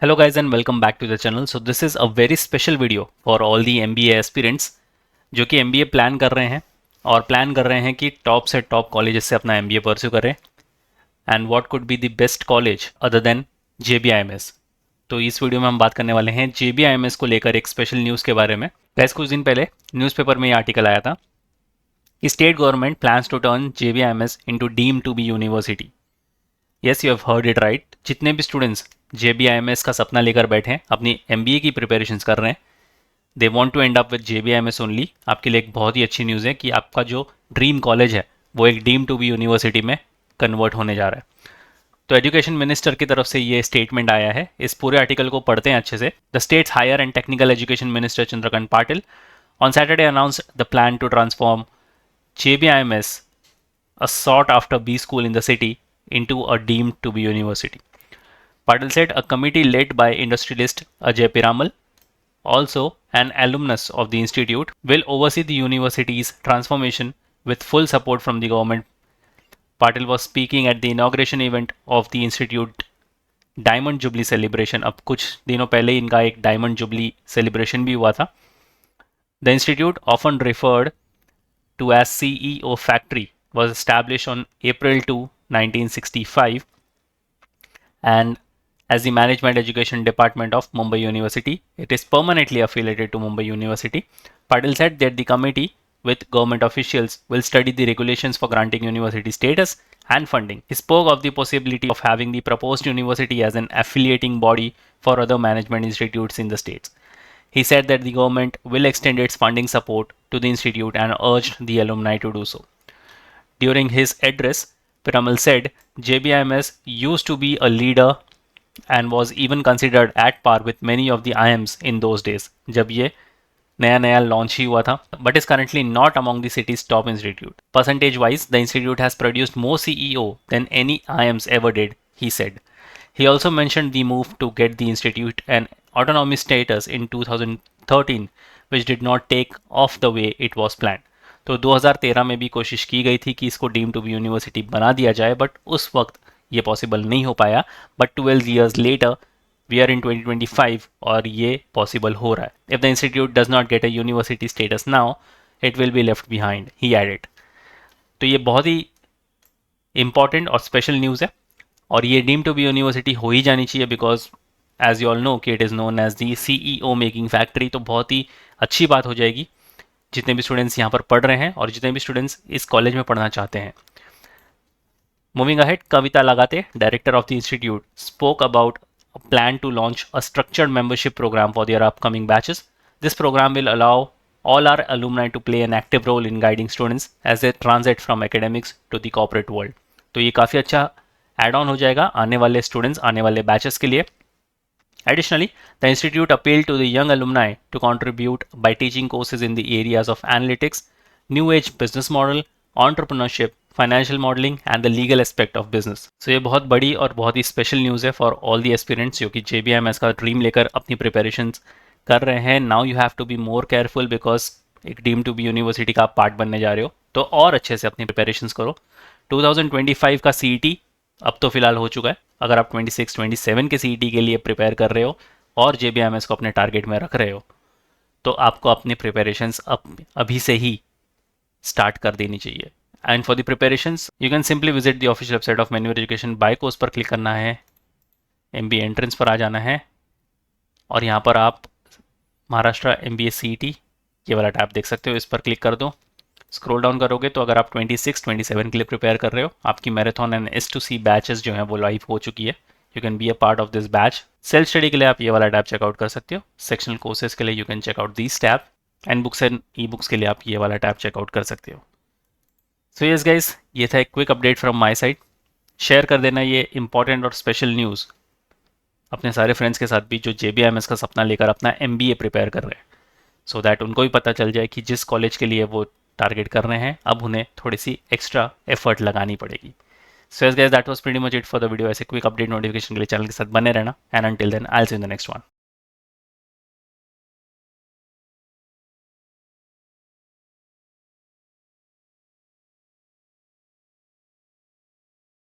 Hello guys and welcome back to the channel. So this is a very special video for all the MBA aspirants जो कि MBA plan कर रहे हैं और plan कर रहे हैं कि टॉप से टॉप कॉलेजेस से अपना MBA परस्यू करें and what could be the best college other than JBIMS। तो इस वीडियो में हम बात करने वाले हैं JBIMS को लेकर एक स्पेशल न्यूज़ के बारे में। गाइस कुछ दिन पहले न्यूज़पेपर में ये आर्टिकल आया था कि state government plans to turn JBIMS into deem to be university. Yes you have heard it right. जितने भी स्टूडेंट्स JBIMS का सपना लेकर बैठे हैं, अपनी MBA की प्रिपरेशंस कर रहे हैं, they want to end up with JBIMS only. आपके लिए एक बहुत ही अच्छी न्यूज़ है कि आपका जो ड्रीम कॉलेज है वो एक डीम टू बी यूनिवर्सिटी में कन्वर्ट होने जा रहा है। तो एजुकेशन मिनिस्टर की तरफ से ये स्टेटमेंट आया है। इस पूरे आर्टिकल को पढ़ते हैं अच्छे से। The state's higher and technical education minister Chandrakant Patil on Saturday announced the plan to transform JBIMS, a sought after B school in the city, into a deemed to be university. Patil said a committee led by industrialist Ajay Piramal, also an alumnus of the institute, will oversee the university's transformation with full support from the government. Patil was speaking at the inauguration event of the institute diamond jubilee celebration. अब कुछ दिनों पहले इनका एक diamond jubilee celebration भी हुआ था। The institute often referred to as CEO Factory was established on April 2, 1965 and as the Management Education Department of Mumbai University. It is permanently affiliated to Mumbai University. Patil said that the committee with government officials will study the regulations for granting university status and funding. He spoke of the possibility of having the proposed university as an affiliating body for other management institutes in the states. He said that the government will extend its funding support to the institute and urged the alumni to do so. During his address, Piramal said JBIMS used to be a leader and was even considered at par with many of the IIMs in those days, जब ये नया नया launch ही हुआ था, but is currently not among the city's top institute. Percentage-wise, the institute has produced more CEO than any IIMs ever did, he said. He also mentioned the move to get the institute an autonomy status in 2013, which did not take off the way it was planned. तो 2013 में भी कोशिश की गई थी कि इसको deem to be university बना दिया जाए, बट उस वक्त ये पॉसिबल नहीं हो पाया। But 12 years later we are in 2025 और ये पॉसिबल हो रहा है। If the institute does not get a university status now, it will be left behind, he added. तो ये बहुत ही इंपॉर्टेंट और स्पेशल न्यूज़ है और ये डीम टू बी यूनिवर्सिटी हो ही जानी चाहिए because as you all know कि it is known as the CEO making factory. तो बहुत ही अच्छी बात हो जाएगी जितने भी स्टूडेंट्स यहाँ पर पढ़ रहे हैं और जितने भी स्टूडेंट्स इस कॉलेज में पढ़ना चाहते हैं। मूविंग अहेड, कविता लगाते, director of the institute, spoke about a plan to launch a structured membership program for their upcoming batches. This program will allow all our alumni to play an active role in guiding students as they transit from academics to the corporate world. तो ये काफ़ी अच्छा add on हो जाएगा आने वाले students, आने वाले बैचेस के लिए। Additionally, the institute appealed to the young alumni to contribute by teaching courses in the areas of analytics, new age business model, entrepreneurship, financial modelling and the legal aspect of business. So ये बहुत बड़ी और बहुत ही special news है for all the aspirants जो कि JBIMS का ड्रीम लेकर अपनी प्रिपरेशंस कर रहे हैं। Now you have to be more careful because एक डीम टू बी यूनिवर्सिटी का आप पार्ट बनने जा रहे हो, तो और अच्छे से अपनी प्रिपरेशंस करो। 2025 का CET अब तो फिलहाल हो चुका है। अगर आप 26-27 के CET के लिए प्रिपेयर कर रहे हो और JBIMS को अपने टारगेट में रख रहे हो तो आपको अपनी प्रिपरेशंस अभी से ही स्टार्ट कर देनी चाहिए। And for the preparations you can simply visit the official website of मैन्युअर एजुकेशन। बाय कोर्स पर क्लिक करना है, MBA एंट्रेंस पर आ जाना है और यहाँ पर आप महाराष्ट्र MBA CET ये वाला टैब देख सकते हो, इस पर क्लिक कर दो। स्क्रॉल डाउन करोगे तो अगर आप 26-27 के लिए प्रिपेयर कर रहे हो, आपकी मैराथन एंड S2C बैचेस जो हैं वो लाइव हो चुकी है। You can be a part of this batch. Self study के लिए आप ये वाला टैब चेकआउट कर सकते हो। सेक्शनल कोर्सेज के लिए you can checkout this tab and books and e-books के लिए आप ये वाला टैब चेकआउट कर सकते हो। सो यस गाइस, ये था एक quick update from my side. Share कर देना ये इंपॉर्टेंट और स्पेशल न्यूज़ अपने सारे फ्रेंड्स के साथ भी जो JBIMS का सपना लेकर अपना MBA प्रिपेयर कर रहे हैं, सो दैट उनको भी पता चल जाए कि जिस कॉलेज के लिए वो टारगेट कर रहे हैं अब उन्हें थोड़ी सी एक्स्ट्रा एफर्ट लगानी पड़ेगी। So yes guys, that was pretty much it for the video. ऐसे क्विक अपडेट नोटिफिकेशन के लिए चैनल के साथ बने रहना and until then I will see you in the next one.